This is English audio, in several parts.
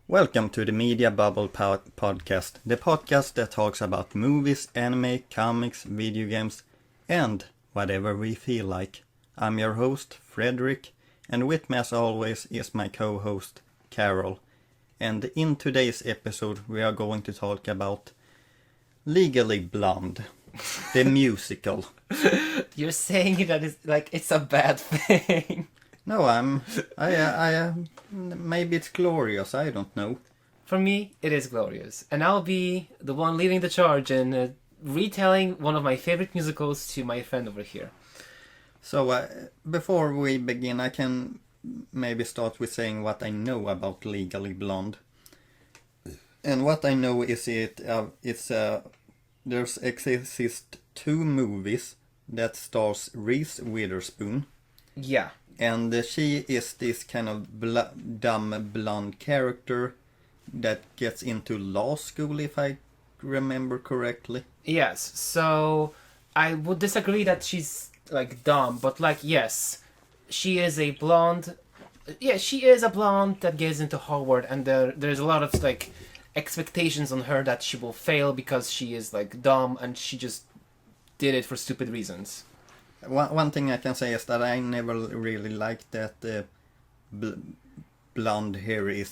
Welcome to the Media Bubble Podcast, the podcast that talks about movies, anime, comics, video games, and whatever we feel like. I'm your host, Fredrik, and with me as always is my co-host, Karol. And in today's episode we are going to talk about Legally Blonde, the musical. You're saying that it's a bad thing. No, maybe it's glorious, I don't know. For me, it is glorious. And I'll be the one leading the charge and retelling one of my favorite musicals to my friend over here. So, before we begin, I can maybe start with saying what I know about Legally Blonde. And what I know is there's exist two movies that stars Reese Witherspoon. Yeah. And she is this kind of dumb blonde character that gets into law school, if I remember correctly. Yes, so I would disagree that she's dumb, but yes, she is a blonde. Yeah, she is a blonde that gets into Hogwarts, and there's a lot of expectations on her that she will fail because she is dumb and she just did it for stupid reasons. One thing I can say is that I never really liked that blonde hair and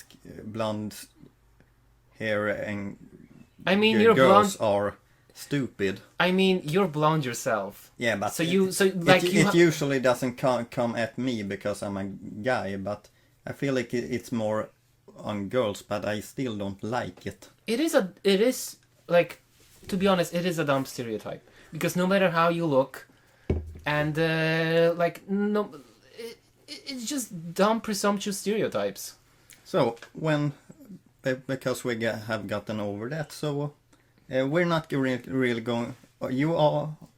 girls are stupid. I mean, you're blonde yourself. Yeah, but it usually doesn't come at me because I'm a guy, but I feel like it's more on girls, but I still don't like it. It is to be honest, it is a dumb stereotype because no matter how you look. And it's just dumb, presumptuous stereotypes. So because we have gotten over that, so we're not really going. Are you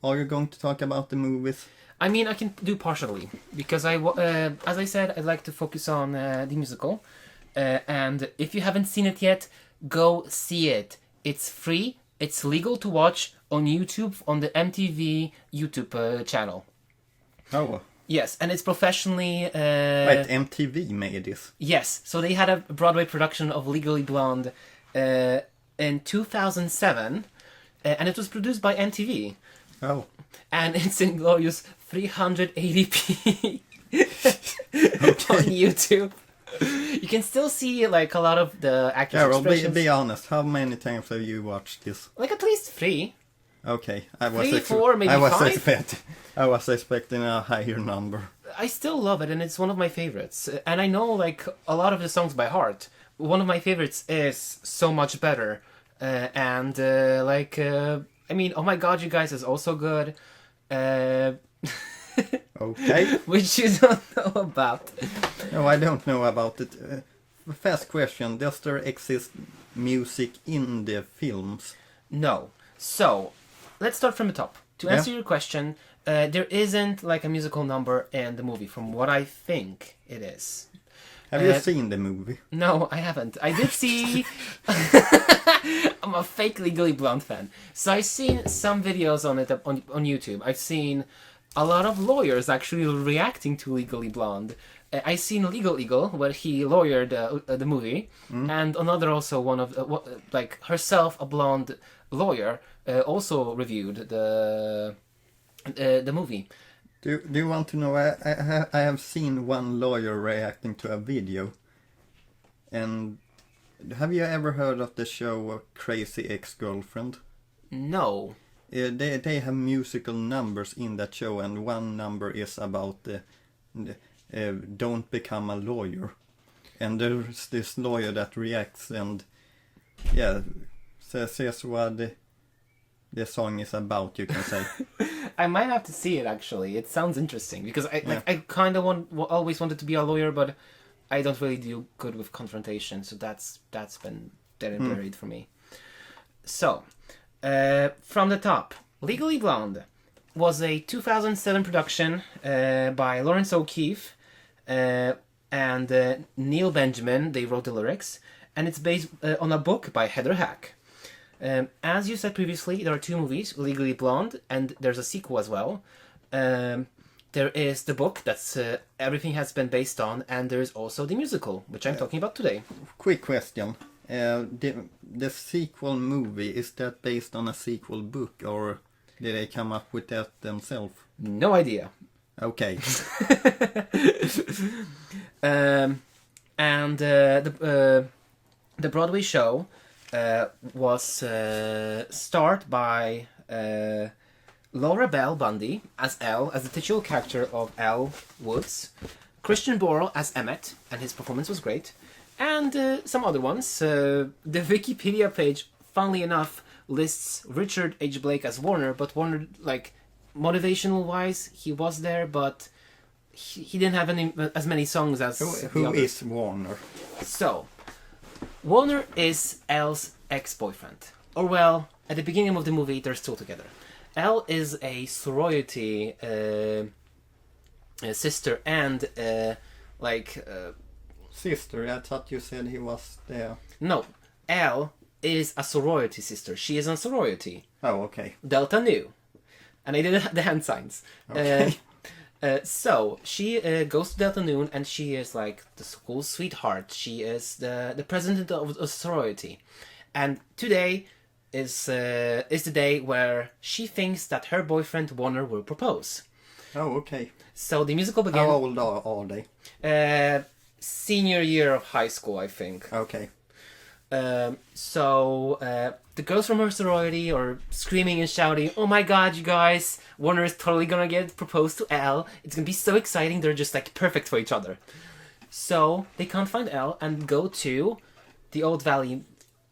going to talk about the movies? I mean, I can do partially because as I said, I'd like to focus on the musical. And if you haven't seen it yet, go see it. It's free. It's legal to watch on YouTube, on the MTV YouTube channel. Oh. Yes, and it's professionally... Wait, MTV made this? Yes, so they had a Broadway production of Legally Blonde in 2007, and it was produced by MTV. Oh. And it's in glorious 380p on YouTube. You can still see a lot of the actors' expressions. Karol, be honest. How many times have you watched this? At least 3. Okay, 4, maybe 5. I was expecting a higher number. I still love it, and it's one of my favorites. And I know a lot of the songs by heart. One of my favorites is "So Much Better," and I mean, "Oh My God, You Guys" is also good. Okay. Which you don't know about. No, I don't know about it. Fast question, does there exist music in the films? No. So, let's start from the top. To answer your question, there isn't a musical number in the movie, from what I think it is. Have you seen the movie? No, I haven't. I did see... I'm a fake Legally Blonde fan. So I've seen some videos on it on YouTube. I've seen a lot of lawyers actually reacting to Legally Blonde. I seen Legal Eagle, where he lawyered the movie, and another also one of herself, a blonde lawyer, also reviewed the movie. Do you want to know? I have seen one lawyer reacting to a video, and have you ever heard of the show Crazy Ex-Girlfriend? No. They have musical numbers in that show, and one number is about don't become a lawyer, and there's this lawyer that reacts and says what the song is about, you can say. I might have to see it actually. It sounds interesting because I kind of always wanted to be a lawyer, but I don't really do good with confrontation, so that's been dead and buried for me. So, from the top, Legally Blonde was a 2007 production by Lawrence O'Keefe and Neil Benjamin. They wrote the lyrics, and it's based on a book by Heather Hack. As you said previously, there are 2 movies, Legally Blonde, and there's a sequel as well. there is the book that's everything has been based on, and there's also the musical, which I'm talking about today. Quick question. The sequel movie, is that based on a sequel book, or did they come up with that themselves? No idea. Okay. And the Broadway show was starred by Laura Bell Bundy as Elle, as the titular character of Elle Woods, Christian Borle as Emmett, and his performance was great, and some other ones. The Wikipedia page, funnily enough, lists Richard H. Blake as Warner, but Warner, like, motivational wise, he was there, but he didn't have as many songs as Who is Warner? So, Warner is Elle's ex-boyfriend. Or, well, at the beginning of the movie, they're still together. Elle is a sorority sister and, Sister, I thought you said he was there. No, Elle is a sorority sister. She is a sorority. Oh, okay. Delta Nu. And I did the hand signs. Okay. So she goes to Delta Noon, and she is like the school sweetheart. She is the president of a sorority, and today is the day where she thinks that her boyfriend Warner will propose. Oh, okay. So the musical begins. How old are they? Senior year of high school, I think. Okay. So the girls from her sorority are screaming and shouting, "Oh my god, you guys! Warner is totally gonna get proposed to Elle. It's gonna be so exciting. They're just like perfect for each other." So they can't find Elle and go to the Old Valley.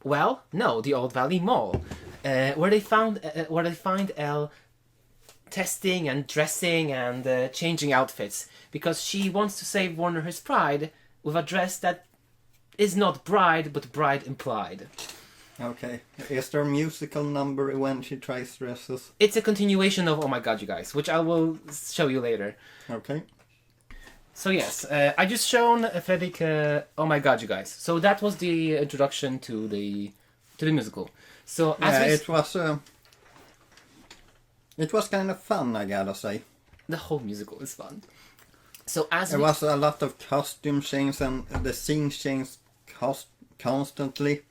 Well, no, the Old Valley Mall, where they find Elle testing and dressing and changing outfits because she wants to save Warner his pride with a dress that is not bride, but bride implied. Okay. Is there a musical number when she tries dresses? It's a continuation of Oh My God, You Guys, which I will show you later. Okay. So yes, I just shown Fredrik Oh My God, You Guys. So that was the introduction to the musical. So as it was kind of fun, I gotta say. the whole musical is fun. So as there was a lot of costume changes, and the scene changed constantly,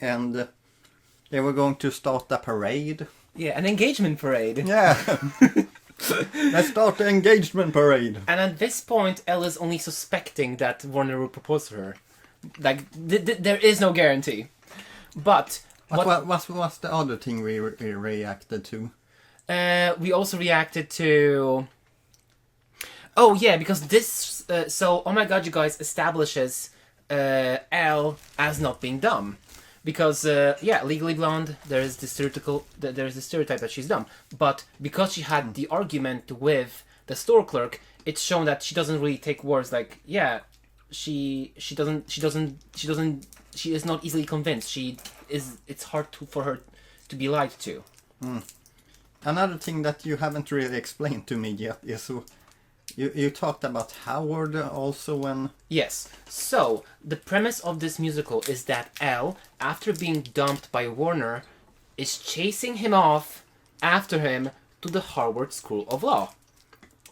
and they were going to start a parade. Yeah, an engagement parade. Yeah. Let's start the engagement parade. And at this point, Elle is only suspecting that Warner will propose to her. Like, there is no guarantee. But what was the other thing we reacted to? We also reacted to... Oh yeah, because this... so, Oh My God, You Guys establishes Elle as not being dumb. Because, Legally Blonde, there is the stereotype that she's dumb. But because she had the argument with the store clerk, it's shown that she doesn't really take words like, yeah, she is not easily convinced. It's hard for her to be lied to. Mm. Another thing that you haven't really explained to me yet is you talked about Howard also when... Yes. So, the premise of this musical is that Elle, after being dumped by Warner, is chasing him off after him to the Harvard School of Law.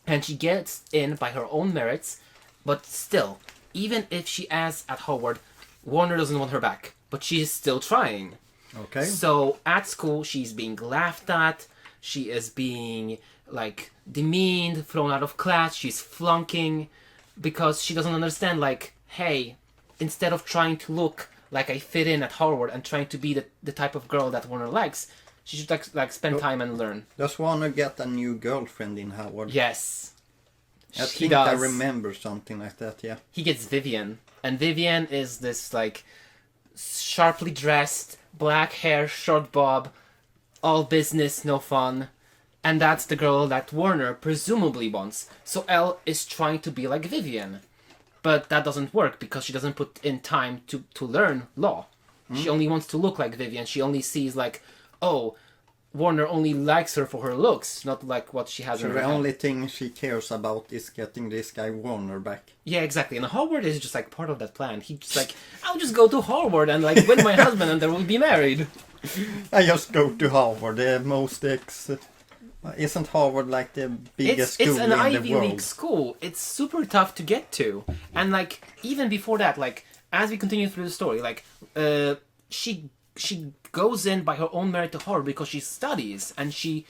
And she gets in by her own merits, but still, even if she is at Harvard, Warner doesn't want her back. But she is still trying. Okay. So, at school, she's being laughed at. She is being... like demeaned, thrown out of class, she's flunking because she doesn't understand, like, hey, instead of trying to look like I fit in at Harvard and trying to be the type of girl that Warner likes, she should like spend time and learn. Does Warner get a new girlfriend in Howard? Yes. He does. I remember something like that, yeah. He gets Vivian, and Vivian is this like sharply dressed, black hair, short bob, all business, no fun. And that's the girl that Warner presumably wants. So Elle is trying to be like Vivian. But that doesn't work because she doesn't put in time to learn law. Mm. She only wants to look like Vivian. She only sees like, oh, Warner only likes her for her looks, not like what she has in her head. So the only thing she cares about is getting this guy Warner back. Yeah, exactly. And Harvard is just like part of that plan. He's just like, I'll just go to Harvard and like win my husband and then we'll be married. I just go to Harvard, the most Isn't Harvard like the biggest It's school an in the Ivy world? League school. It's super tough to get to, and like even before that, like as we continue through the story, like she goes in by her own merit to Harvard because she studies and she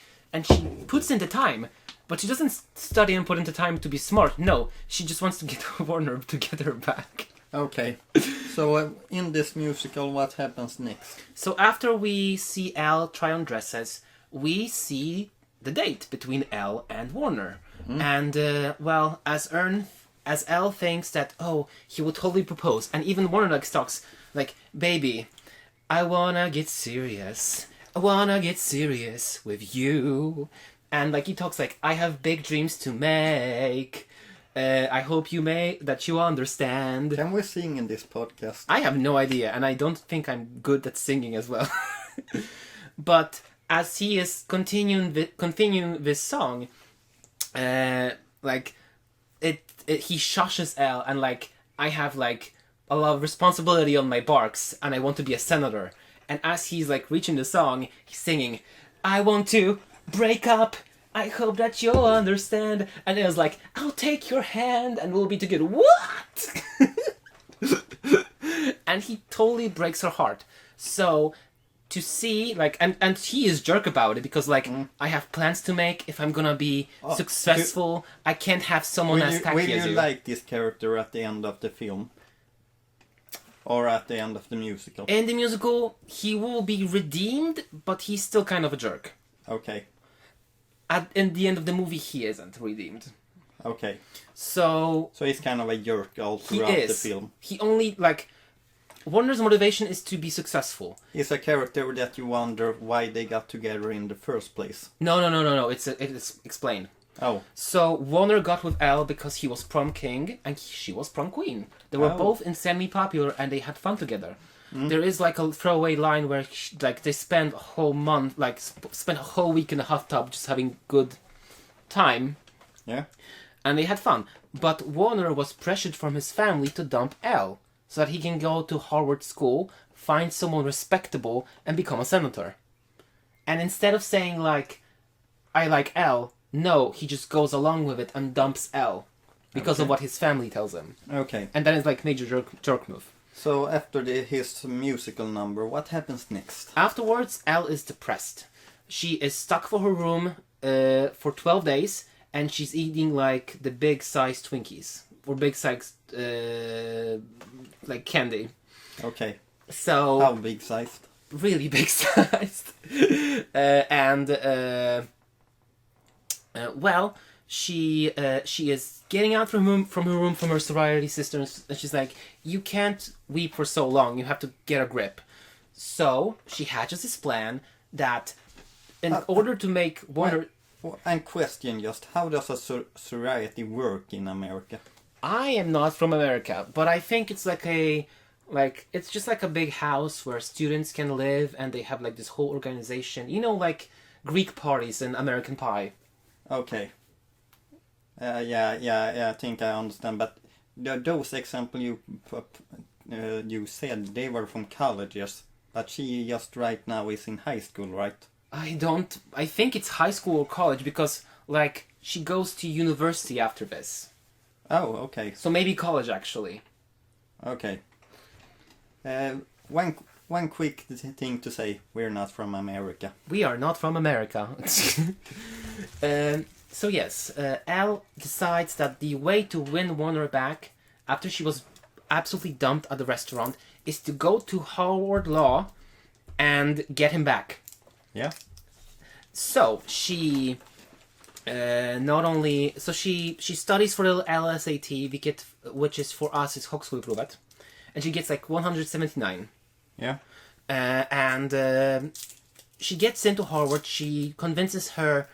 puts in the time, but she doesn't study and put into time to be smart. No, she just wants to get Warner to get her back. Okay, so in this musical, what happens next? So after we see Elle try on dresses, we see the date between Elle and Warner. And, well, as Elle thinks that, oh, he will totally propose, and even Warner like talks, like, baby, I wanna get serious. I wanna get serious with you. And, like, he talks like, I have big dreams to make. I hope that you understand. Can we sing in this podcast? I have no idea, and I don't think I'm good at singing as well. But as he is continuing this song, like he shushes Elle, and like I have like a lot of responsibility on my barks, and I want to be a senator. And as he's like reaching the song, he's singing, "I want to break up. I hope that you'll understand." And it was like, "I'll take your hand and we'll be together." What? And he totally breaks her heart. So to see like and he is jerk about it because like I have plans to make. If I'm gonna be successful, I can't have someone as tacky will as you you. like this character at the end of the film? Or at the end of the musical? In the musical, he will be redeemed, but he's still kind of a jerk. Okay. In the end of the movie, he isn't redeemed. Okay. So he's kind of a jerk all he throughout is. the film. He only like Warner's motivation is to be successful. He's a character that you wonder why they got together in the first place. No. It's explained. Oh. So Warner got with Elle because he was prom king and she was prom queen. They were both insanely popular and they had fun together. There is like a throwaway line where like they spend a whole month, like spent a whole week in a hot tub just having good time. Yeah. And they had fun. But Warner was pressured from his family to dump Elle so that he can go to Harvard School, find someone respectable, and become a senator. And instead of saying like, I like Elle, no, he just goes along with it and dumps Elle because of what his family tells him. Okay. And that is like major jerk move. So after his musical number, what happens next? Afterwards, Elle is depressed. She is stuck for her room for 12 days, and she's eating like the big sized Twinkies or big sized like candy. Okay. So how big sized? Really big sized. Well, she is getting out from her sorority sisters, and she's like, "You can't weep for so long. You have to get a grip." So she hatches this plan that, in order to make Warner. And question just, how does a sorority work in America? I am not from America, but I think it's it's just like a big house where students can live, and they have like this whole organization. You know, like Greek parties in American Pie. Okay. Yeah, I think I understand. But those examples you said, they were from colleges. But she just right now is in high school, right? I think it's high school or college because, like, she goes to university after this. Oh, okay. So maybe college, actually. Okay. One quick thing to say, we're not from America. We are not from America. So yes, Elle decides that the way to win Warner back, after she was absolutely dumped at the restaurant, is to go to Harvard Law and get him back. Yeah. So she she studies for the LSAT, which is for us is högskoleprovet, and she gets like 179. Yeah. She gets into Harvard. She convinces her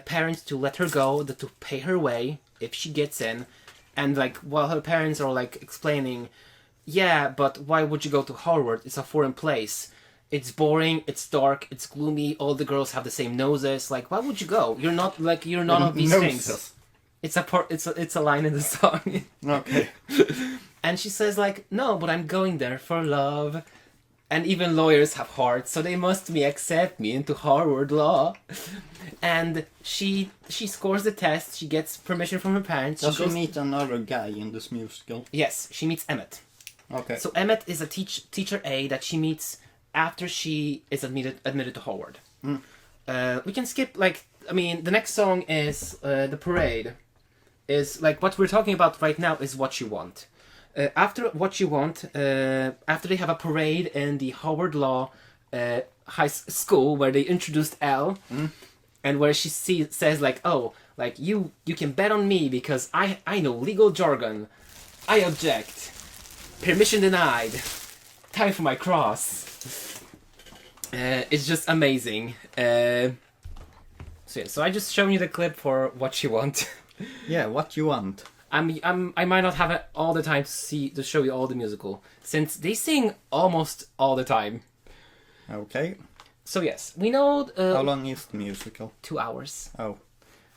parents to let her go, to pay her way if she gets in, and like while her parents are like explaining, yeah, but why would you go to Harvard? It's a foreign place. It's boring, it's dark, it's gloomy, all the girls have the same noses. Like, why would you go? You're none of these things. It's a line in the song. Okay. And she says like, no, but I'm going there for love. And even lawyers have hearts, so they must accept me into Harvard Law. And she scores the test. She gets permission from her parents. Does she meet another guy in this musical? Yes, she meets Emmett. Okay. So Emmett is a teacher A that she meets after she is admitted to Harvard. We can skip the next song is The Parade. Is like what we're talking about right now is What You Want. After What You Want, after they have a parade in the Harvard Law high school where they introduced Elle, and where she says like, oh, like you can bet on me because I know legal jargon. I object. Permission denied. Time for my cross. It's just amazing. So I just shown you the clip for What You Want. Yeah, What You Want. I might not have all the time to show you all the musical, since they sing almost all the time. Okay. So yes, we know... How long is the musical? 2 hours. Oh.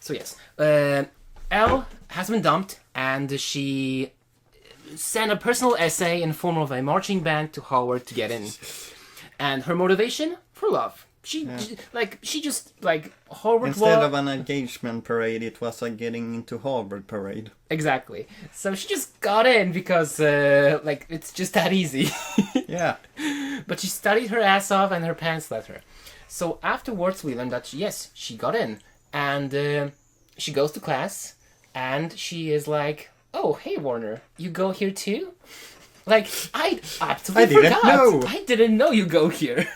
So yes, Elle has been dumped, and she sent a personal essay in form of a marching band to Harvard to get in. And her motivation? For love. Harvard Instead of an engagement parade, it was a getting into Harvard parade. Exactly. So she just got in because, it's just that easy. Yeah. But she studied her ass off and her parents let her. So afterwards we learned that, yes, she got in. And she goes to class and she is like, oh, hey, Warner, you go here too? Like, I absolutely didn't know. I didn't know you go here.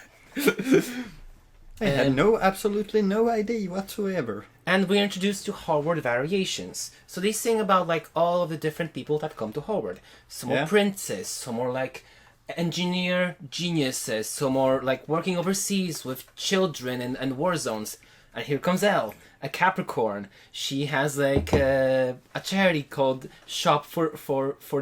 I had absolutely no idea whatsoever. And we're introduced to Harvard variations. So they sing about like all of the different people that come to Harvard. Some are princes, some are like engineer geniuses, some are like working overseas with children and war zones. And here comes Elle, a Capricorn. She has like a charity called Shop for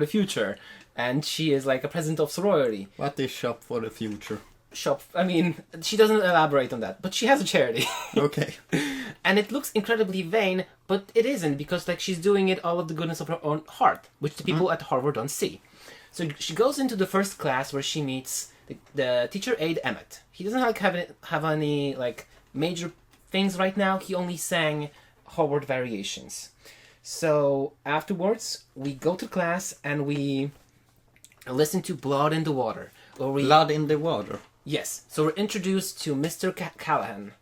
the Future. And she is like a president of sorority. What is Shop for the Future? She doesn't elaborate on that, but she has a charity. Okay. And it looks incredibly vain, but it isn't, because like she's doing it all of the goodness of her own heart, which the people at Harvard don't see. So she goes into the first class where she meets the teacher aide Emmett. He doesn't have any like major things right now. He only sang Harvard variations. So afterwards, we go to class and we listen to Blood in the Water. Blood in the Water. Yes, so we're introduced to Mr. Callahan,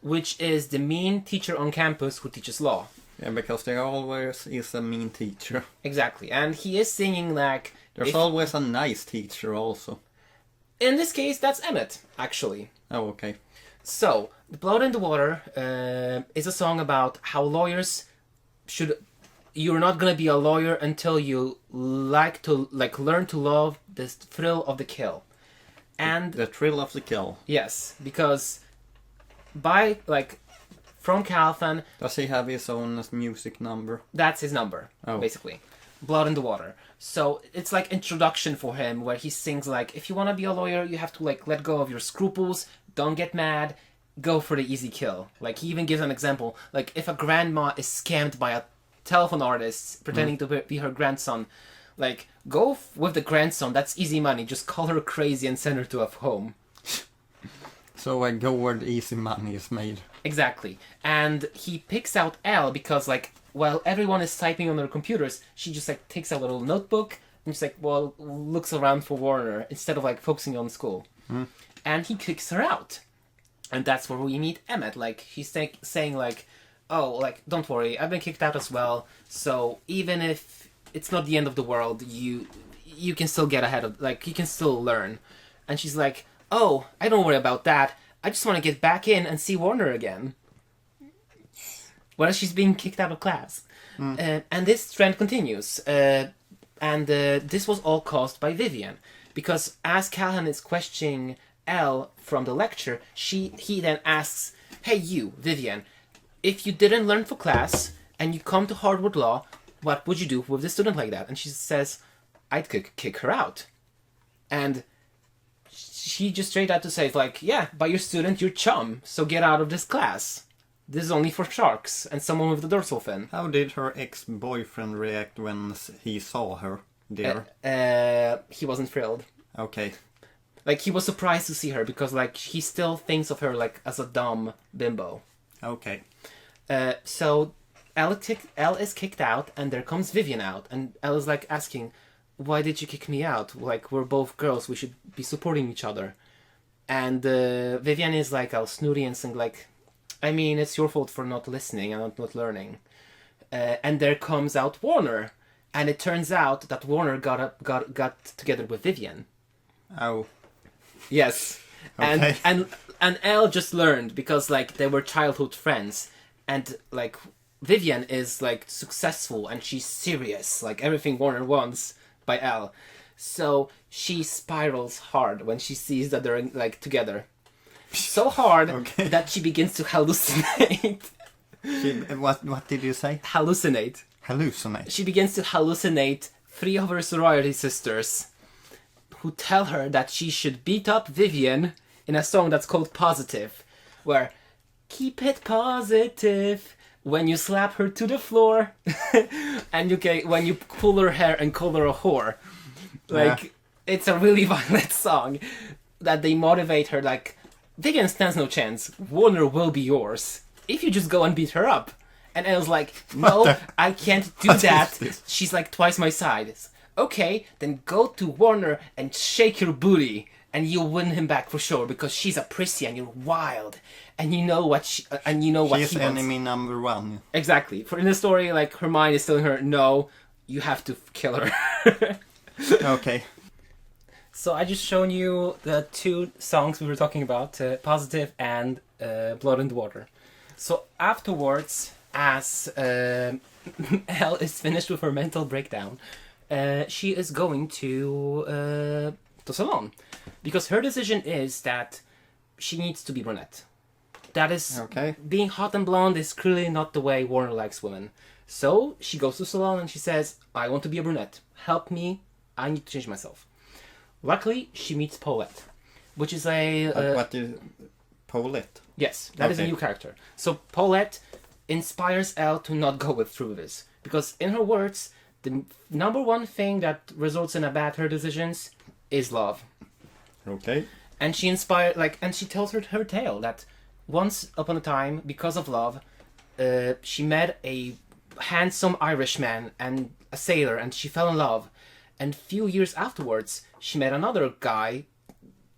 which is the mean teacher on campus who teaches law. Yeah, because there always is a mean teacher. Exactly, and he is singing like... There's always a nice teacher also. In this case, that's Emmett, actually. Oh, okay. So, Blood in the Water is a song about how lawyers should... You're not gonna be a lawyer until you learn to love this thrill of the kill. And the thrill of the kill. Yes, because from Calfan... Does he have his own music number? That's his number, basically. Blood in the Water. So it's like introduction for him, where he sings like, if you want to be a lawyer, you have to like let go of your scruples, don't get mad, go for the easy kill. Like he even gives an example, like if a grandma is scammed by a telephone artist pretending to be her grandson, like, go with the grandson, that's easy money, just call her crazy and send her to a home. So go where the easy money is made. Exactly. And he picks out Elle because, like, while everyone is typing on their computers, she just, like, takes a little notebook and just, like, looks around for Warner instead of, like, focusing on school. And he kicks her out. And that's where we meet Emmett. Like, he's saying, like, oh, like, don't worry, I've been kicked out as well, so even if it's not the end of the world, you can still get ahead of, like, you can still learn. And she's like, oh, I don't worry about that, I just want to get back in and see Warner again. Well, she's being kicked out of class. And this trend continues. This was all caused by Vivian. Because as Callahan is questioning Elle from the lecture, he then asks, hey you, Vivian, if you didn't learn for class and you come to Harvard Law, what would you do with a student like that? And she says, I'd kick her out. And she just straight out to say, like, yeah, by your student, you're chum, so get out of this class. This is only for sharks and someone with the dorsal fin. How did her ex-boyfriend react when he saw her there? He wasn't thrilled. Okay. Like, he was surprised to see her because, like, he still thinks of her, like, as a dumb bimbo. Okay. So Elle is kicked out, and there comes Vivian out, and Elle is, like, asking, why did you kick me out? Like, we're both girls, we should be supporting each other. And Vivian is, like, all snooty and saying, like, I mean, it's your fault for not listening and not learning. And there comes out Warner, and it turns out that Warner got together with Vivian. Oh. Yes. Okay. And Elle just learned because, like, they were childhood friends, and, like, Vivian is, like, successful and she's serious, like everything Warner wants by Elle. So she spirals hard when she sees that they're, like, together. So hard that she begins to hallucinate. What did you say? Hallucinate. Hallucinate. She begins to hallucinate 3 of her sorority sisters who tell her that she should beat up Vivian in a song that's called Positive, where keep it positive when you slap her to the floor and when you pull her hair and call her a whore. Like, it's a really violent song that they motivate her, like, Vivian stands no chance. Warner will be yours if you just go and beat her up. And Elle's like, no, I can't do that. She's like twice my size. Okay, then go to Warner and shake your booty, and you'll win him back for sure because she's a prissy and you're wild, and you know what she's he wants. enemy number 1. Exactly. For in the story, like, her mind is telling her, no, you have to kill her. Okay. So I just shown you the 2 songs we were talking about, Positive and Blood and Water. So afterwards, as Elle is finished with her mental breakdown, she is going to salon, because her decision is that she needs to be brunette. That is, being hot and blonde is clearly not the way Warner likes women. So she goes to salon and she says, I want to be a brunette. Help me. I need to change myself. Luckily, she meets Paulette, which is Paulette? Yes, that is a new character. So Paulette inspires Elle to not go through this, because in her words, the number 1 thing that results in her decisions is love. Okay. And she and she tells her tale that once upon a time, because of love, she met a handsome Irishman and a sailor, and she fell in love. And few years afterwards, she met another guy,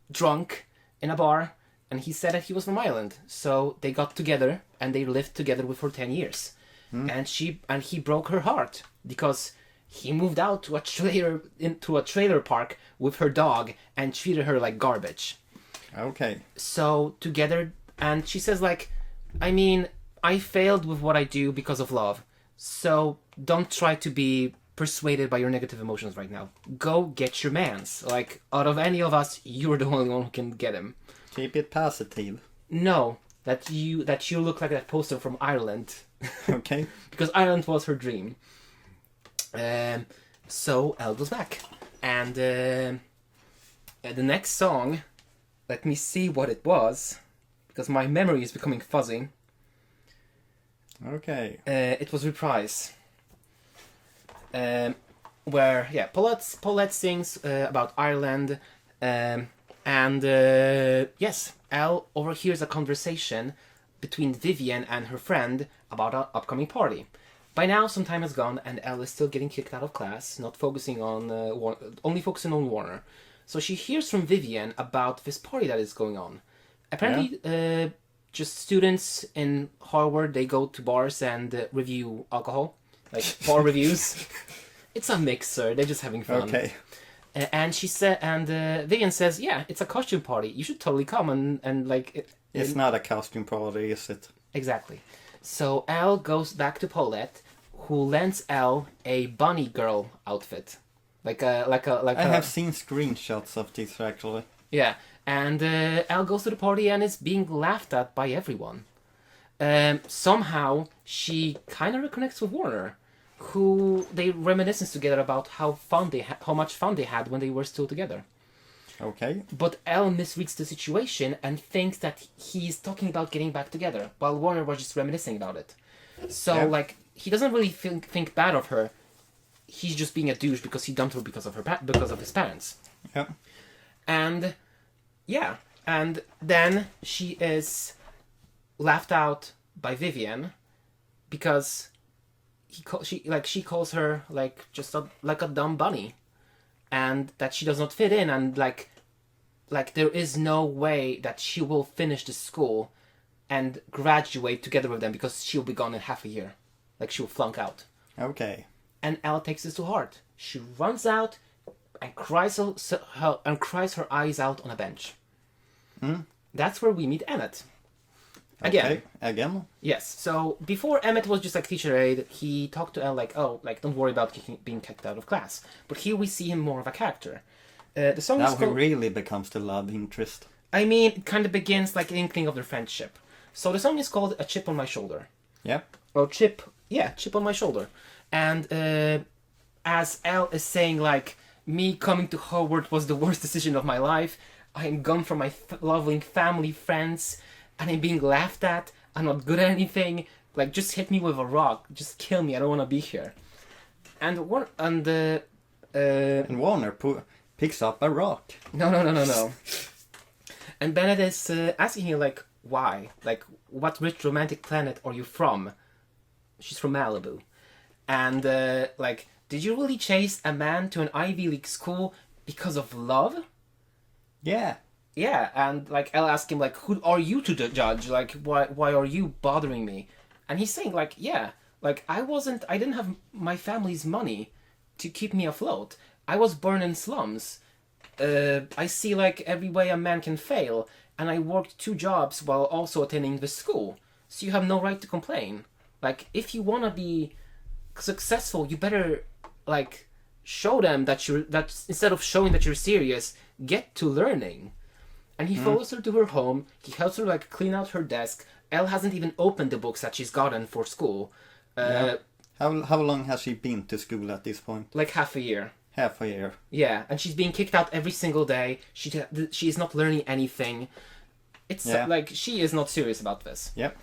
drunk, in a bar, and he said that he was from Ireland. So they got together, and they lived together for 10 years. And he broke her heart because he moved out to a trailer park with her dog and treated her like garbage. Okay. So together, and she says, like, I mean, I failed with what I do because of love. So don't try to be persuaded by your negative emotions right now. Go get your mans. Like, out of any of us, you're the only one who can get him. Keep it positive. No, that you look like that poster from Ireland. Okay. Because Ireland was her dream. So Elle goes back, and the next song, let me see what it was, because my memory is becoming fuzzy. Okay. It was Reprise. Where Paulette sings about Ireland, and yes, Elle overhears a conversation between Vivian and her friend about an upcoming party. By now, some time has gone, and Elle is still getting kicked out of class, not focusing on only focusing on Warner. So she hears from Vivian about this party that is going on. Apparently, just students in Harvard, they go to bars and review alcohol, like bar reviews. It's a mixer. They're just having fun. Okay. And she said, Vivian says, "Yeah, it's a costume party. You should totally come and like." It's not a costume party, is it? Exactly. So Elle goes back to Paulette, who lends Elle a bunny girl outfit, I have seen screenshots of this actually. Yeah, and Elle goes to the party and is being laughed at by everyone. Somehow she kind of reconnects with Warner, who they reminisce together about how much fun they had when they were still together. Okay. But Elle misreads the situation and thinks that he's talking about getting back together, while Warner was just reminiscing about it. So, he doesn't really think bad of her. He's just being a douche because he dumped her because of his parents. Yeah. And Yeah, and then she is laughed out by Vivian because she calls her like just like a dumb bunny, and that she does not fit in, and like there is no way that she will finish the school and graduate together with them because she'll be gone in half a year, like she'll flunk out. Okay. And Elle takes this to heart. She runs out and cries her eyes out on a bench. That's where we meet Emmett. Again. Again? Yes. So before, Emmett was just like teacher aide. He talked to Elle like, oh, like don't worry about being kicked out of class. But here we see him more of a character. The song now is called... he really becomes the love interest. I mean, it kind of begins like an inkling of their friendship. So the song is called "A Chip on My Shoulder." Yeah. Or Chip on my shoulder. And as Elle is saying, like, me coming to Howard was the worst decision of my life. I am gone from my loving family, friends, and I'm being laughed at. I'm not good at anything. Like, just hit me with a rock. Just kill me. I don't want to be here. And Warner picks up a rock. No. And Bennett is asking her, like, why? Like, what rich romantic planet are you from? She's from Malibu. And, like, did you really chase a man to an Ivy League school because of love? Yeah. Yeah, and, like, Elle asked him, like, who are you to judge? Like, why are you bothering me? And he's saying, like, yeah, like, I didn't have my family's money to keep me afloat. I was born in slums. I see, like, every way a man can fail, and I worked 2 jobs while also attending the school. So you have no right to complain. Like, if you want to be successful, you better, like, show them that instead of showing that you're serious, get to learning. And he follows her to her home. He helps her, like, clean out her desk. Elle hasn't even opened the books that she's gotten for school. Yeah. How long has she been to school at this point? Like half a year. Half a year. Yeah, and she's being kicked out every single day. She is not learning anything. It's like, she is not serious about this. Yep.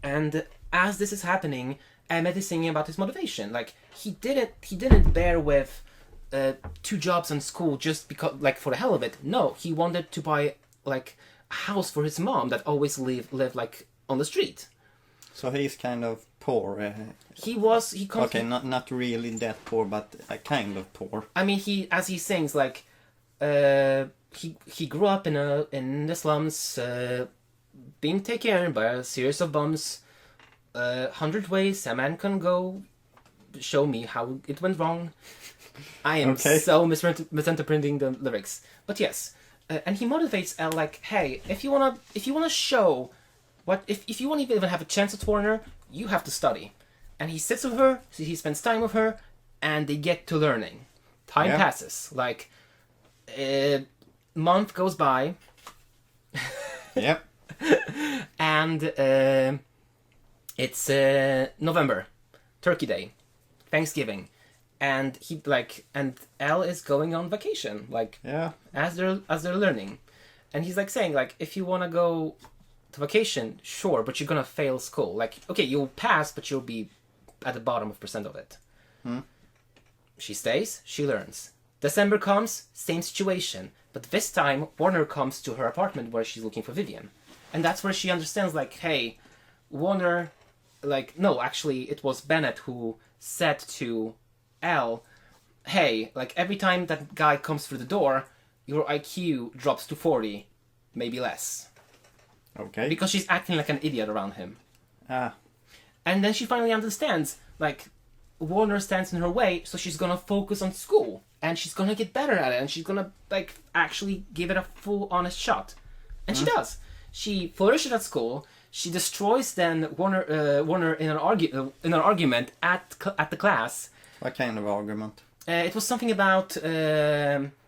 And as this is happening, Emmett is singing about his motivation. Like, he didn't bear with 2 jobs in school just because, like, for the hell of it. No, he wanted to buy, like, a house for his mom that always lived like on the street. So he's kind of poor. Okay, not really that poor, but kind of poor. I mean, as he sings, like, he grew up in the slums, being taken care by a series of bums. 100 ways a man can go. Show me how it went wrong. I am so misinterpreting the lyrics, but yes, and he motivates Elle, like, hey, if you wanna show if you want to even have a chance at Warner, you have to study. And he sits with her, so he spends time with her, and they get to learning. Time passes, like, month goes by. Yep. And it's November, Turkey Day, Thanksgiving, and Elle is going on vacation, like, as they're learning, and he's like saying, like, if you want to go to vacation, sure, but you're gonna fail school. Like, okay, you'll pass, but you'll be at the bottom of percent of it. She stays, she learns. December comes, same situation, but this time Warner comes to her apartment where she's looking for Vivian, and that's where she understands, like, hey, Warner, like, no, actually, it was Bennett who said to Elle, hey, like, every time that guy comes through the door, your IQ drops to 40, maybe less. Okay. Because she's acting like an idiot around him. Ah. And then she finally understands, like, Warner stands in her way, so she's gonna focus on school, and she's gonna get better at it, and she's gonna, like, actually give it a full, honest shot. And she does. She flourishes at school. She destroys then Warner in an argument at the class. What kind of argument? It was something about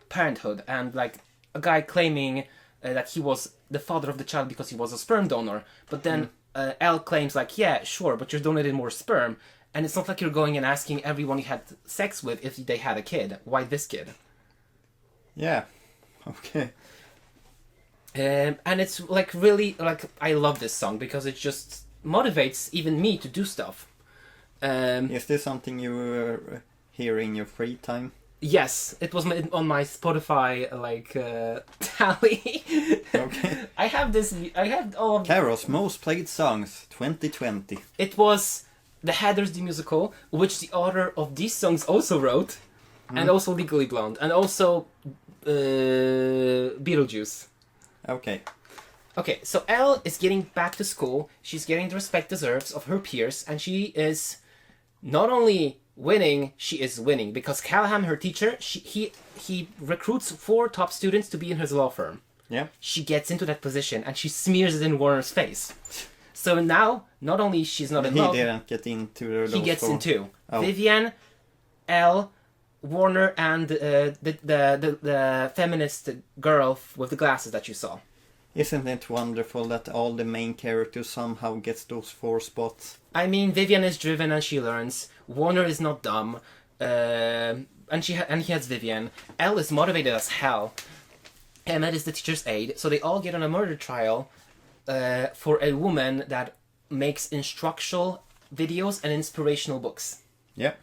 parenthood, and, like, a guy claiming that he was the father of the child because he was a sperm donor. But then Elle claims, like, yeah, sure, but you're donating more sperm, and it's not like you're going and asking everyone you had sex with if they had a kid. Why this kid? Yeah. Okay. And it's, like, really, like, I love this song because it just motivates even me to do stuff. Is this something you hear in your free time? Yes, it was on my Spotify tally. Okay. I have all of. Karol's most played songs 2020. It was the Heathers the musical, which the author of these songs also wrote, and also Legally Blonde, and also Beetlejuice. Okay. Okay, so Elle is getting back to school. She's getting the respect deserves of her peers, and she is not only winning, she is winning because Callahan, her teacher, he recruits 4 top students to be in his law firm. Yeah. She gets into that position and she smears it in Warner's face. So now, not only she's not in love, He didn't get into those he gets 4. in 2. Oh. Vivian, Elle, Warner, and the feminist girl with the glasses that you saw. Isn't it wonderful that all the main characters somehow gets those 4 spots? I mean, Vivian is driven and she learns. Warner is not dumb, and he has Vivian. Elle is motivated as hell. Emmett is the teacher's aide, so they all get on a murder trial for a woman that makes instructional videos and inspirational books. Yeah.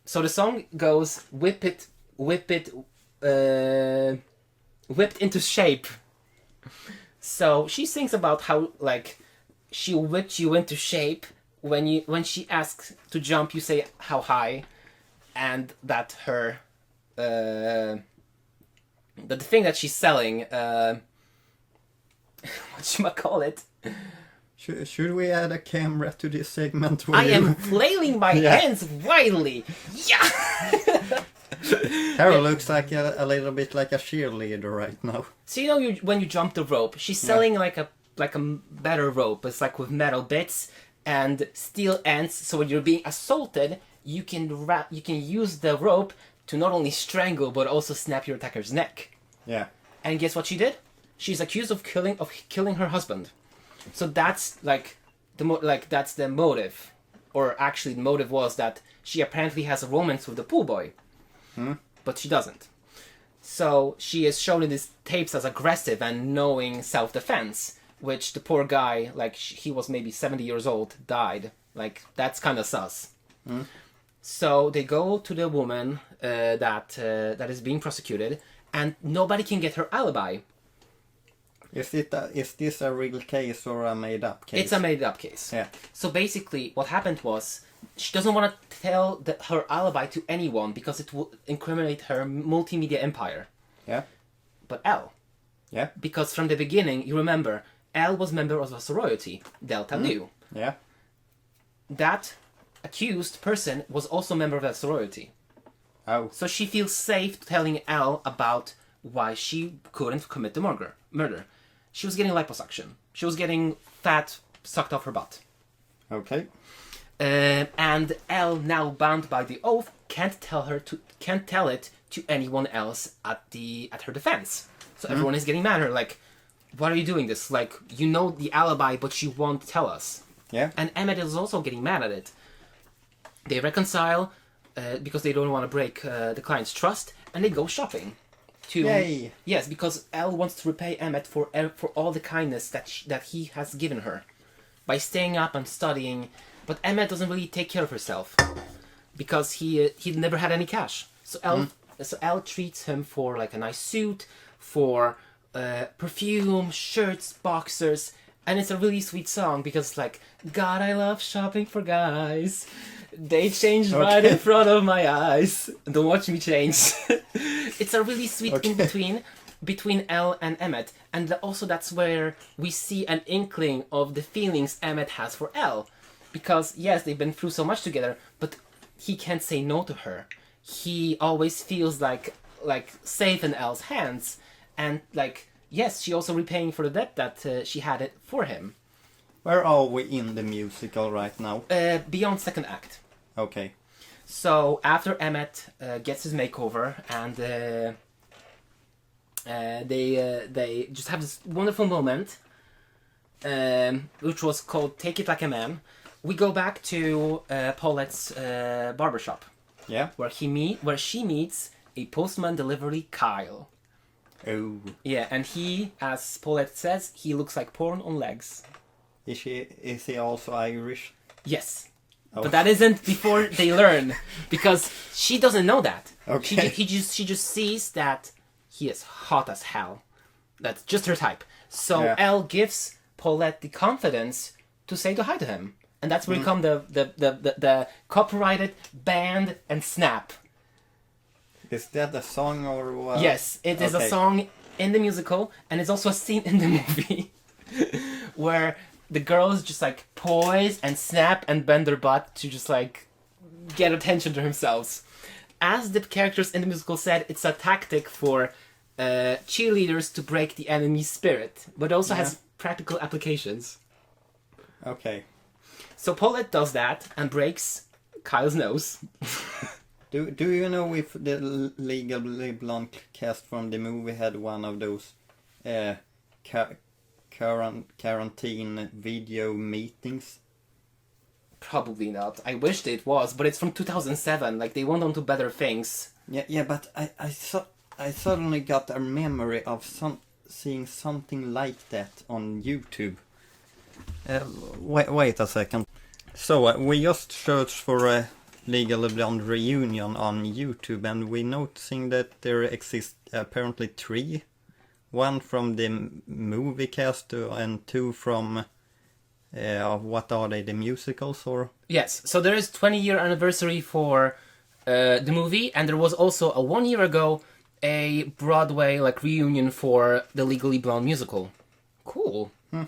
So the song goes, whipped into shape. So she sings about how she whipped you into shape. When she asks to jump, you say how high, and that her that the thing that she's selling, whatchamacallit? Should we add a camera to this segment? I am flailing my hands wildly. Yeah. Karol looks like a little bit like a cheerleader right now. So when you jump the rope, she's selling like a better rope. It's like with metal bits and steel ends. So when you're being assaulted, you can use the rope to not only strangle but also snap your attacker's neck. Yeah. And guess what she did? She's accused of killing her husband. So that's that's the motive, or actually the motive was that she apparently has a romance with the pool boy, but she doesn't. So she is shown in these tapes as aggressive and knowing self-defense, which the poor guy, he was maybe 70 years old, died. That's kind of sus. So they go to the woman that is being prosecuted, and nobody can get her alibi. Is this a real case or a made-up case? It's a made-up case. Yeah. So basically, what happened was she doesn't want to tell her alibi to anyone because it will incriminate her multimedia empire. Yeah. But Elle. Yeah. Because from the beginning, you remember, Elle was member of a sorority, Delta Nu. Yeah. That accused person was also a member of that sorority. Oh. So she feels safe telling Elle about why she couldn't commit the murder. She was getting liposuction. She was getting fat sucked off her butt. Okay. And Elle, now bound by the oath, can't tell it to anyone else at her defense. So everyone is getting mad at her, what are you doing this? You know the alibi, but you won't tell us. Yeah. And Emmett is also getting mad at it. They reconcile because they don't want to break the client's trust, and they go shopping. Yay! Yes, because Elle wants to repay Emmett for all the kindness that he has given her by staying up and studying. But Emmett doesn't really take care of herself because he never had any cash. So Elle treats him for a nice suit, for perfume, shirts, boxers, and it's a really sweet song because God, I love shopping for guys. They changed right in front of my eyes. Don't watch me change. It's a really sweet in-between between Elle and Emmett. And also that's where we see an inkling of the feelings Emmett has for Elle. Because, yes, they've been through so much together, but he can't say no to her. He always feels like safe in Elle's hands. And, yes, she also repaying for the debt that she had it for him. Where are we in the musical right now? Beyond second act. Okay. So after Emmett gets his makeover and they just have this wonderful moment, which was called "Take It Like a Man." We go back to Paulette's barbershop. Yeah. Where she meets a postman delivery Kyle. Oh. Yeah, and he, as Paulette says, he looks like porn on legs. Is he also Irish? Yes. Oh. But that isn't before they learn, because she doesn't know that. Okay. She just sees that he is hot as hell. That's just her type. So Yeah. Elle gives Paulette the confidence to say to hi to him, and that's where come the copyrighted band and snap. Is that a song or what? Yes, it is a song in the musical, and it's also a scene in the movie where the girls just like poise and snap and bend their butt to just like get attention to themselves. As the characters in the musical said, it's a tactic for cheerleaders to break the enemy's spirit, but also has practical applications. Okay. So Paulette does that and breaks Kyle's nose. Do you know if the Legally Blonde cast from the movie had one of those quarantine video meetings? Probably not. I wished it was, but it's from 2007. Like, they went on to better things. Yeah, but I suddenly got a memory of seeing something like that on YouTube. Wait a second. So we just searched for a Legally Blonde reunion on YouTube, and we're noticing that there exist apparently 3. 1 from the movie cast and 2 from what are they, the musicals or? Yes, so there is 20-year anniversary for the movie, and there was also a 1 year ago a Broadway like reunion for the Legally Blonde musical. Cool. I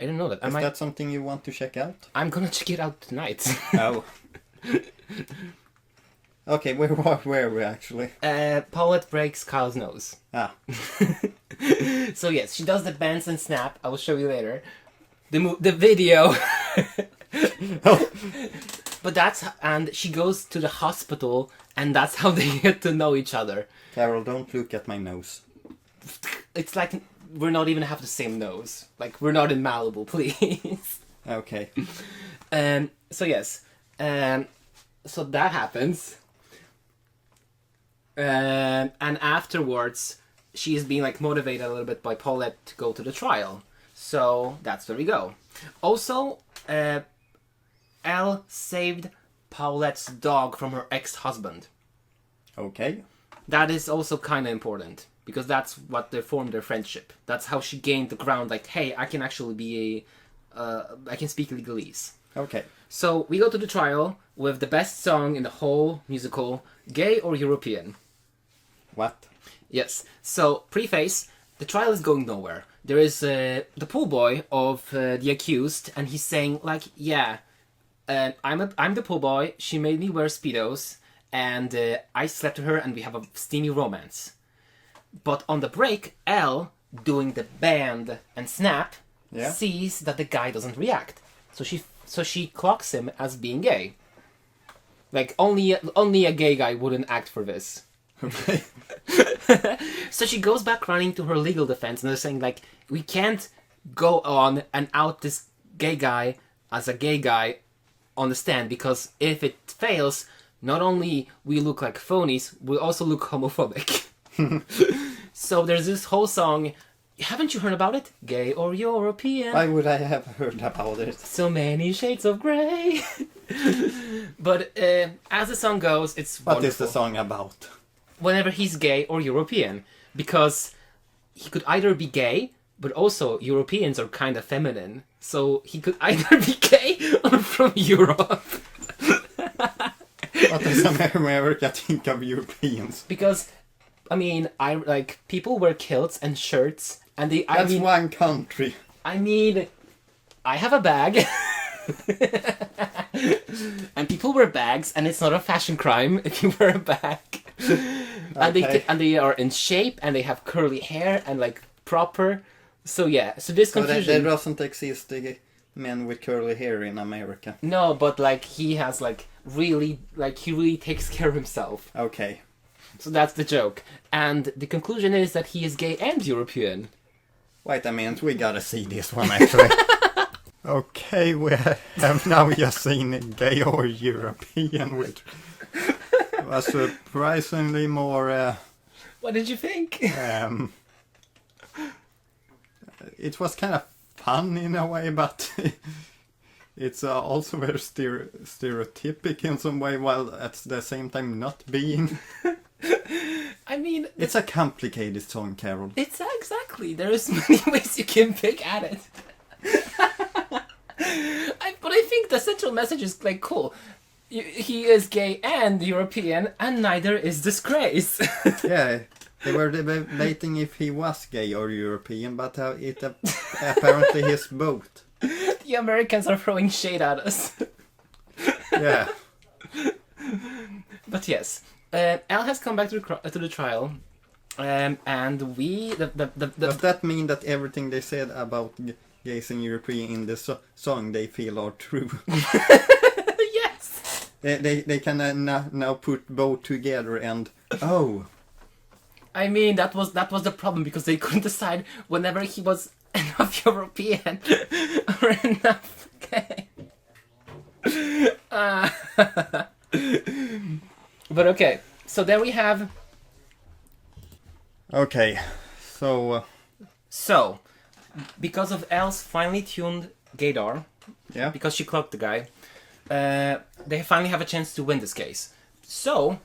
didn't know that. Is that something you want to check out? I'm gonna check it out tonight. Oh. Okay, where were we actually? Paulette breaks Kyle's nose. Ah. So yes, she does the bends and snap. I will show you later. The video. But and she goes to the hospital, and that's how they get to know each other. Karol, don't look at my nose. It's like we're not even have the same nose. Like, we're not in Malibu, please. Okay. So yes. So that happens. And afterwards, she is being like motivated a little bit by Paulette to go to the trial. So that's where we go. Also, Elle saved Paulette's dog from her ex-husband. Okay. That is also kind of important, because that's what they formed their friendship. That's how she gained the ground, like, hey, I can actually be I can speak legalese. Okay. So we go to the trial with the best song in the whole musical, Gay or European. What? Yes. So, preface, the trial is going nowhere. There is the pool boy of the accused, and he's saying, like, yeah, I'm the pool boy, she made me wear Speedos, and I slept with her, and we have a steamy romance. But on the break, Elle, doing the band and snap, sees that the guy doesn't react. So she clocks him as being gay. Like, only a gay guy wouldn't act for this. Okay. So she goes back running to her legal defense, and they're saying, like, we can't go on and out this gay guy as a gay guy on the stand, because if it fails, not only we look like phonies, we also look homophobic. So there's this whole song. Haven't you heard about it? Gay or European? Why would I have heard about it? So many shades of grey. But as the song goes, it's What wonderful. is the song about? Whenever he's gay or European, because he could either be gay, but also Europeans are kind of feminine, so he could either be gay or from Europe. What does America think of Europeans? Because, I mean, people wear kilts and shirts, and That's one country. I mean, I have a bag. And people wear bags, and it's not a fashion crime if you wear a bag. Okay. And they are in shape, and they have curly hair, and like proper. So yeah, so this confusion. So there doesn't exist the men with curly hair in America. No, but like he has he really takes care of himself. Okay. So that's the joke. And the conclusion is that he is gay and European. Wait a minute, we gotta see this one actually. Okay, we have now just seen gay or European, which was surprisingly more... What did you think? It was kind of fun in a way, but it's also very stereotypic in some way, while at the same time not being. I mean, it's a complicated song, Karol. It's exactly. There's many ways you can pick at it. But I think the central message is like cool. He is gay and European, and neither is disgrace. Yeah, they were debating if he was gay or European, but apparently he's both. The Americans are throwing shade at us. Yeah. But yes, Elle has come back to the trial, and we Does that mean that everything they said about gays and European in the song they feel are true? Yes. They can now put both together and I mean that was the problem, because they couldn't decide whenever he was enough European or enough gay. But okay, so there we have. Okay, so because of Elle's finely tuned gaydar, yeah, because she clocked the guy, they finally have a chance to win this case. So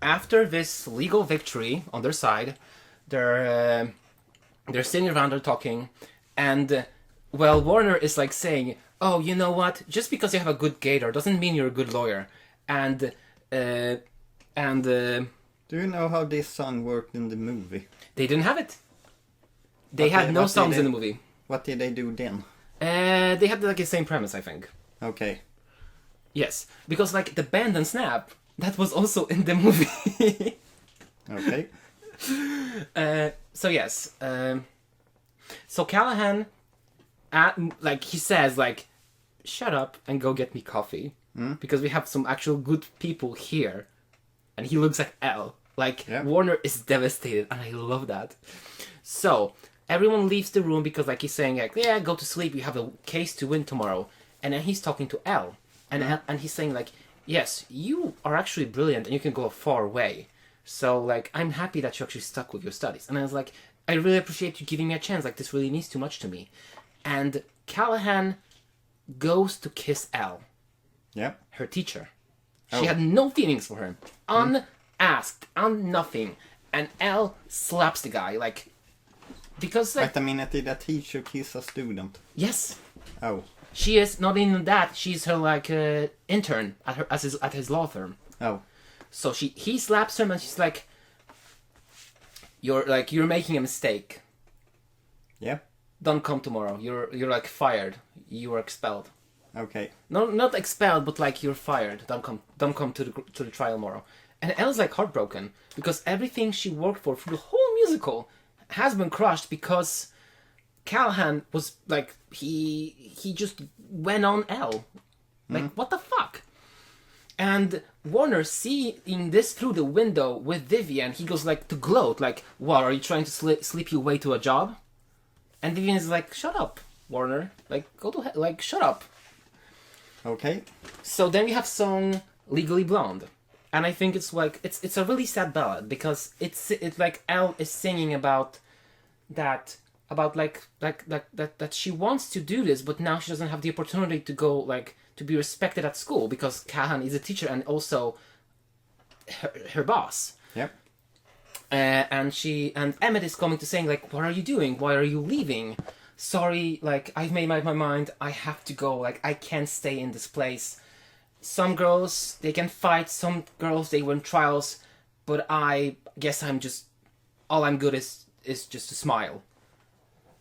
after this legal victory on their side, they're sitting around, they're talking, and well, Warner is like saying, "Oh, you know what? Just because you have a good gaydar doesn't mean you're a good lawyer." And do you know how this song worked in the movie? they didn't have it. They had no songs in the movie. What did they do then? They had like the same premise, I think. Okay. Yes, because like the band and snap, that was also in the movie. Okay. So yes, so Callahan, like he says, like, shut up and go get me coffee, because we have some actual good people here, and he looks like Elle. Like Warner is devastated, and I love that. So everyone leaves the room because, like, he's saying, like, yeah, go to sleep. You have a case to win tomorrow, and then he's talking to Elle, and he's saying, like, yes, you are actually brilliant, and you can go a far way. So, like, I'm happy that you actually stuck with your studies. And I was like, I really appreciate you giving me a chance. Like, this really means too much to me. And Callahan goes to kiss Elle. Yeah. Her teacher. She had no feelings for him. Unasked. Nothing. And Elle slaps the guy, like, because, like... Wait a minute, did a teacher kiss a student? Yes. Oh. She is, not even that, she's her, like, intern at his law firm. Oh. So he slaps him, and she's like, you're making a mistake. Yeah. Don't come tomorrow. You're like fired. You are expelled. Okay. No, not expelled, but like you're fired. Don't come to the trial tomorrow. And Elle's like heartbroken because everything she worked for through the whole musical has been crushed because Callahan was like he just went on Elle. Like what the fuck? And Warner, seeing this through the window with Vivian, he goes like to gloat, like, "What, are you trying to sleep your way to a job?" And Vivian is like, "Shut up, Warner. Like, go to hell. Like, shut up." Okay. So then we have song "Legally Blonde," and I think it's like it's a really sad ballad because it's like Elle is singing about that she wants to do this, but now she doesn't have the opportunity to go like to be respected at school because Callahan is a teacher and also her boss. Yep. And Emmett is coming to saying like, "What are you doing? Why are you leaving? Sorry, like I've made my mind. I have to go. Like I can't stay in this place. Some girls they can fight. Some girls they win trials, but I guess all I'm good is just to smile."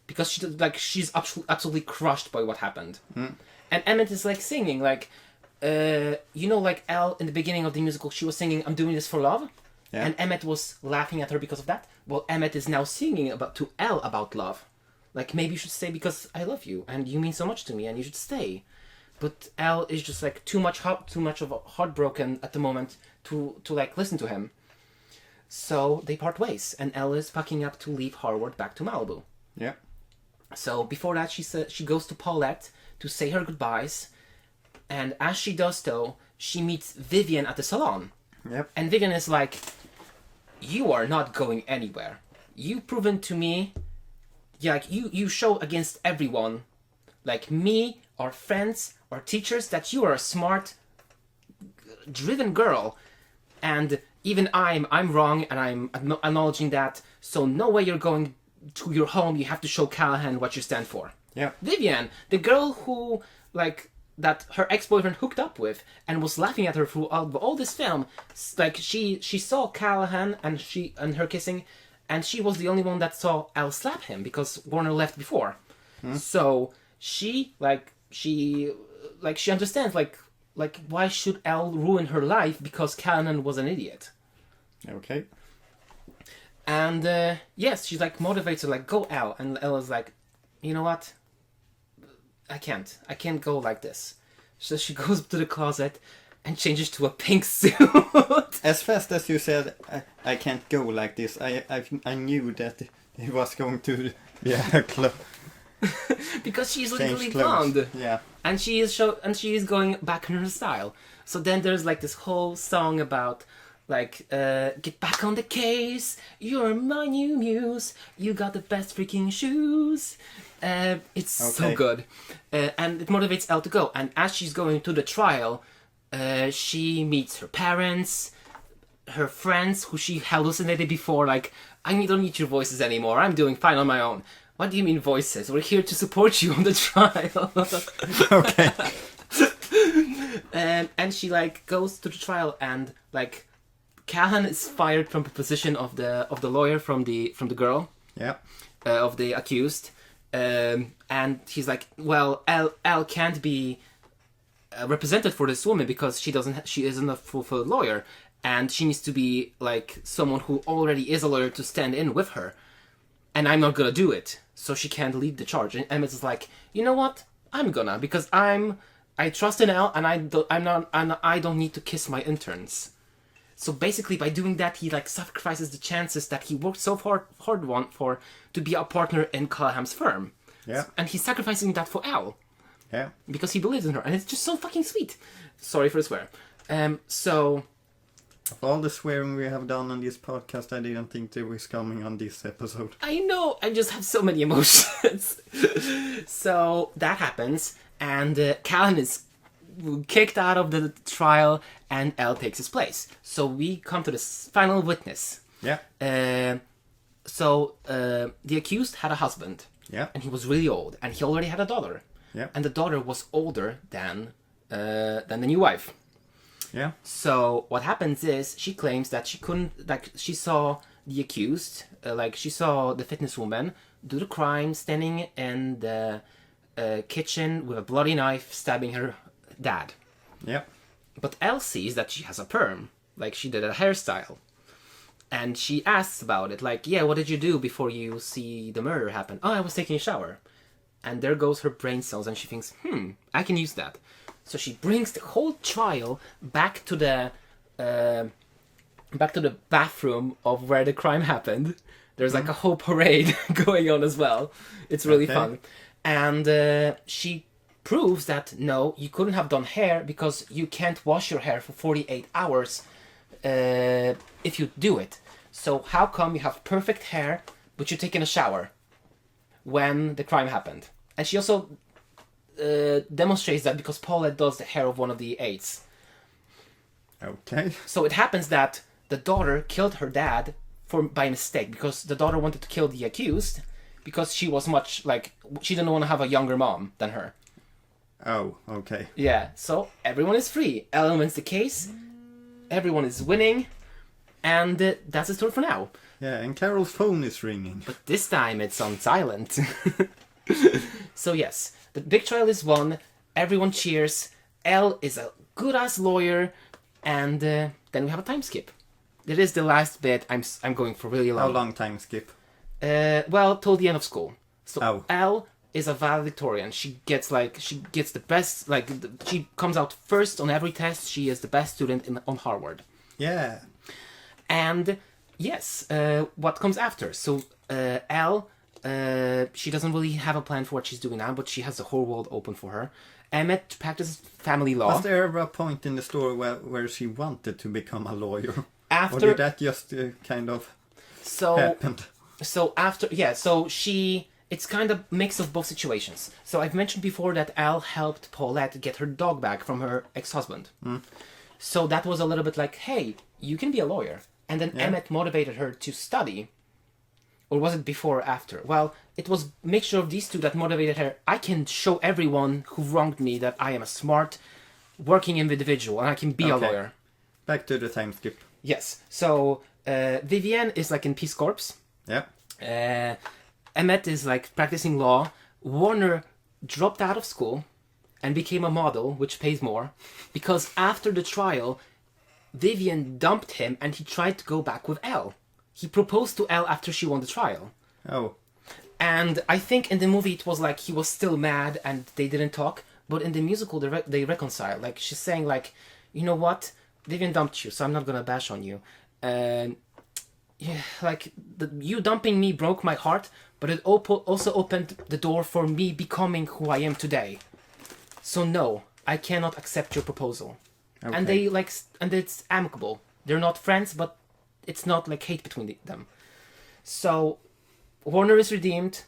Because she's absolutely crushed by what happened. And Emmett is like singing like, like Elle in the beginning of the musical, she was singing "I'm doing this for love," and Emmett was laughing at her because of that. Well, Emmett is now singing to Elle about love, like maybe you should stay because I love you and you mean so much to me and you should stay. But Elle is just like too much of a heartbroken at the moment to like listen to him. So they part ways, and Elle is packing up to leave Harvard back to Malibu. Yeah. So before that, she goes to Paulette to say her goodbyes, and as she does so, she meets Vivian at the salon. Yep. And Vivian is like, "You are not going anywhere. You've proven to me, like you show against everyone, like me, our friends, or teachers that you are a smart, driven girl, and even I'm wrong, and I'm acknowledging that. So no way you're going to your home. You have to show Callahan what you stand for. Yeah. Vivian, the girl who that her ex-boyfriend hooked up with and was laughing at her throughout all this film, like she saw Callahan and her kissing, and she was the only one that saw Elle slap him because Warner left before. So she understands like why should Elle ruin her life because Callahan was an idiot. Okay. And yes, she's like motivates her like, go Elle, and Elle is like, you know what? I can't go like this. So she goes to the closet and changes to a pink suit. As fast as you said, I can't go like this, I knew that it was going to be a because she's legally blonde. Yeah. And she is going back in her style. So then there's like this whole song about like get back on the case, you're my new muse, you got the best freaking shoes. It's so good. And it motivates Elle to go. And as she's going to the trial, she meets her parents, her friends who she hallucinated before, like, I don't need your voices anymore, I'm doing fine on my own. What do you mean voices? We're here to support you on the trial. Okay. And she like goes to the trial, and like Callahan is fired from the position of the lawyer from the girl. Yeah. Of the accused. And he's like, well, Elle can't be represented for this woman because she isn't a full lawyer, and she needs to be like someone who already is a lawyer to stand in with her, and I'm not gonna do it, so she can't lead the charge. And Emmett is like, you know what, I'm gonna, because I trust in Elle, and I don't need to kiss my interns. So basically, by doing that, he like sacrifices the chances that he worked so hard for to be a partner in Callahan's firm. Yeah. And he's sacrificing that for Elle. Yeah. Because he believes in her, and it's just so fucking sweet. Sorry for the swear. So of all the swearing we have done on this podcast, I didn't think there was coming on this episode. I know, I just have so many emotions. So that happens, and Callahan is kicked out of the trial, and Elle takes his place. So we come to the final witness. Yeah. So the accused had a husband. Yeah. And he was really old, and he already had a daughter. Yeah. And the daughter was older than the new wife. Yeah. So what happens is she claims that she couldn't, like, she saw the accused, she saw the fitness woman do the crime standing in the kitchen with a bloody knife stabbing her dad. Yeah. But Elle sees that she has a perm, like she did a hairstyle. And she asks about it, like, yeah, what did you do before you see the murder happen? Oh, I was taking a shower. And there goes her brain cells, and she thinks, I can use that. So she brings the whole trial back to the bathroom of where the crime happened. There's like a whole parade going on as well. It's really fun. And she proves that, no, you couldn't have done hair because you can't wash your hair for 48 hours if you do it. So how come you have perfect hair, but you're taking a shower when the crime happened? And she also demonstrates that because Paulette does the hair of one of the aides. Okay. So it happens that the daughter killed her dad by mistake, because the daughter wanted to kill the accused because she was she didn't want to have a younger mom than her. Oh, okay. Yeah, so everyone is free. Elle wins the case. Everyone is winning. And that's the story for now. Yeah, and Karol's phone is ringing. But this time it's on silent. So yes, the big trial is won. Everyone cheers. Elle is a good-ass lawyer. And then we have a time skip. It is the last bit. I'm going for really long. How long time skip? Well, till the end of school. So Oh. Elle is a valedictorian. She gets the best, she comes out first on every test. She is the best student on Harvard. Yeah. And yes, what comes after? So Elle, she doesn't really have a plan for what she's doing now, but she has the whole world open for her. Emmett practices family law. Was there ever a point in the story where she wanted to become a lawyer? After, or did that just kind of happened? So after, so she it's kind of mix of both situations. So I've mentioned before that Al helped Paulette get her dog back from her ex-husband. So that was a little bit like, hey, you can be a lawyer. And then Emmett motivated her to study. Or was it before or after? Well, it was a mixture of these two that motivated her. I can show everyone who wronged me that I am a smart, working individual, and I can be a lawyer. Back to the time skip. Yes. So Vivian is like in Peace Corps. Yeah. Emmett is like practicing law. Warner dropped out of school and became a model, which pays more, because after the trial, Vivian dumped him and he tried to go back with Elle. He proposed to Elle after she won the trial. Oh. And I think in the movie it was like he was still mad and they didn't talk, but in the musical they reconcile. Like she's saying like, you know what, Vivian dumped you, so I'm not gonna bash on you. Like you dumping me broke my heart, but it also opened the door for me becoming who I am today. So no, I cannot accept your proposal. Okay. And they like, and it's amicable. They're not friends, but it's not like hate between them. So Warner is redeemed,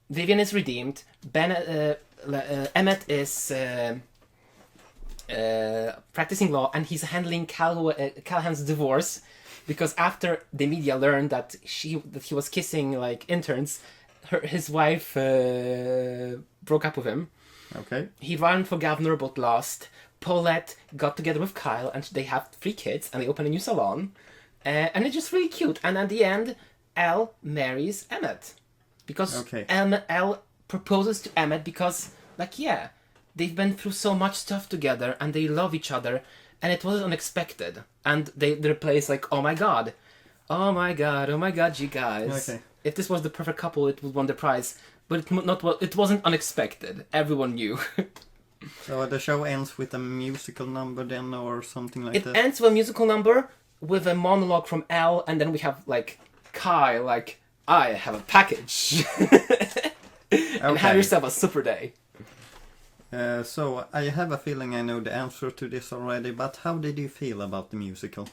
Vivian is redeemed, Emmett is practicing law, and he's handling Callahan's divorce, because after the media learned that he was kissing like interns, his wife broke up with him. Okay. He ran for governor but lost. Paulette got together with Kyle and they have 3 kids and they open a new salon. And it's just really cute. And at the end, Elle marries Emmett. Because Elle proposes to Emmett because, like, yeah, they've been through so much stuff together and they love each other. And it wasn't unexpected. And they replace like, oh my god, you guys. Okay. If this was the perfect couple, it would won the prize. But it wasn't unexpected. Everyone knew. So the show ends with a musical number then, or something like that? It ends with a musical number with a monologue from Elle, and then we have like Kai, like, I have a package. And have yourself a super day. So I have a feeling I know the answer to this already, but how did you feel about the musical?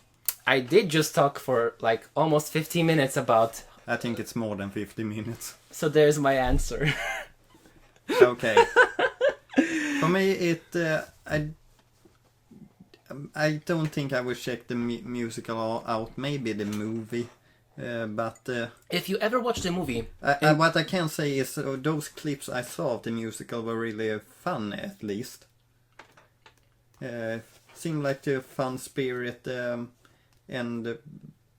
I did just talk for like almost 15 minutes about... I think it's more than 50 minutes. So there's my answer. Okay. For me, I don't think I will check the musical out. Maybe the movie, but if you ever watch the movie, what I can say is those clips I saw of the musical were really fun. At least, seemed like a fun spirit and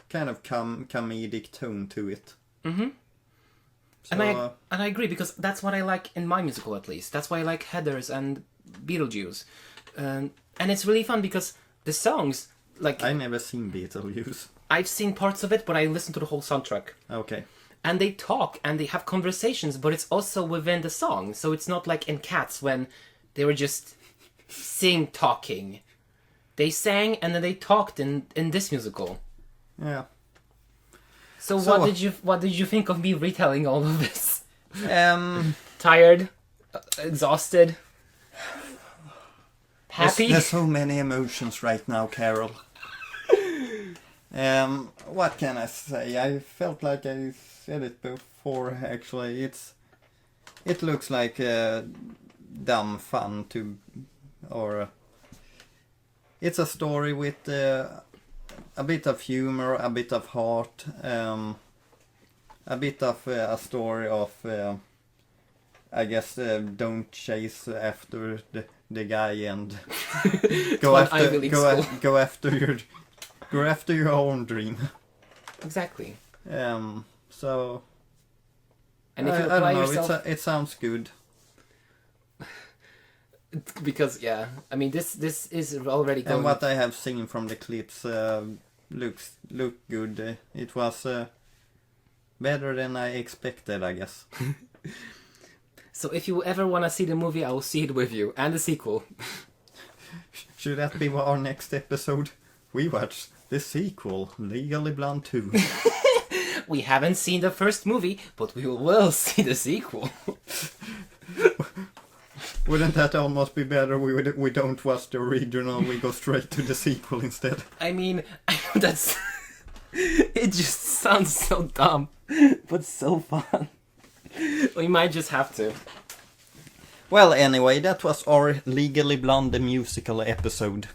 kind of comedic tone to it. Mm-hmm. So, and I agree, because that's what I like in my musical, at least. That's why I like Heathers and Beetlejuice. And it's really fun because the songs, like... I never seen Beetlejuice. I've seen parts of it, but I listened to the whole soundtrack. Okay. And they talk and they have conversations, but it's also within the song. So it's not like in Cats when they were just talking. They sang and then they talked in this musical. Yeah. So what did you think of me retelling all of this? Tired, exhausted, happy. There's so many emotions right now, Karol. What can I say? I felt like I said it before. Actually, it looks like dumb fun it's a story with. A bit of humor, a bit of heart, a bit of a story of, I guess, don't chase after the guy and go after your own dream. Exactly. So. And if you I apply don't know. yourself, It sounds good. Because I mean this is already going. And what I have seen from the clips look good. It was better than I expected, I guess. So if you ever want to see the movie, I will see it with you, and the sequel. Should that be our next episode? We watch the sequel, Legally Blonde 2. We haven't seen the first movie, but we will see the sequel. Wouldn't that almost be better? We don't watch the original, we go straight to the sequel instead. I mean, I know that's... It just sounds so dumb, but so fun. We might just have to. Well, anyway, that was our Legally Blonde the musical episode.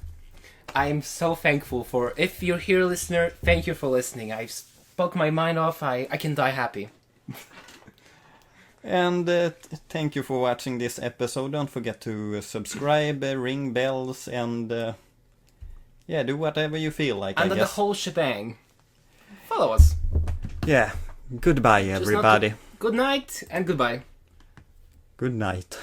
I'm so thankful for... If you're here, listener, thank you for listening. I spoke my mind off. I can die happy. And thank you for watching this episode. Don't forget to subscribe, ring bells, and do whatever you feel like, And I the guess. whole shebang. Follow us. Yeah. Goodbye, everybody. Good night and goodbye. Good night.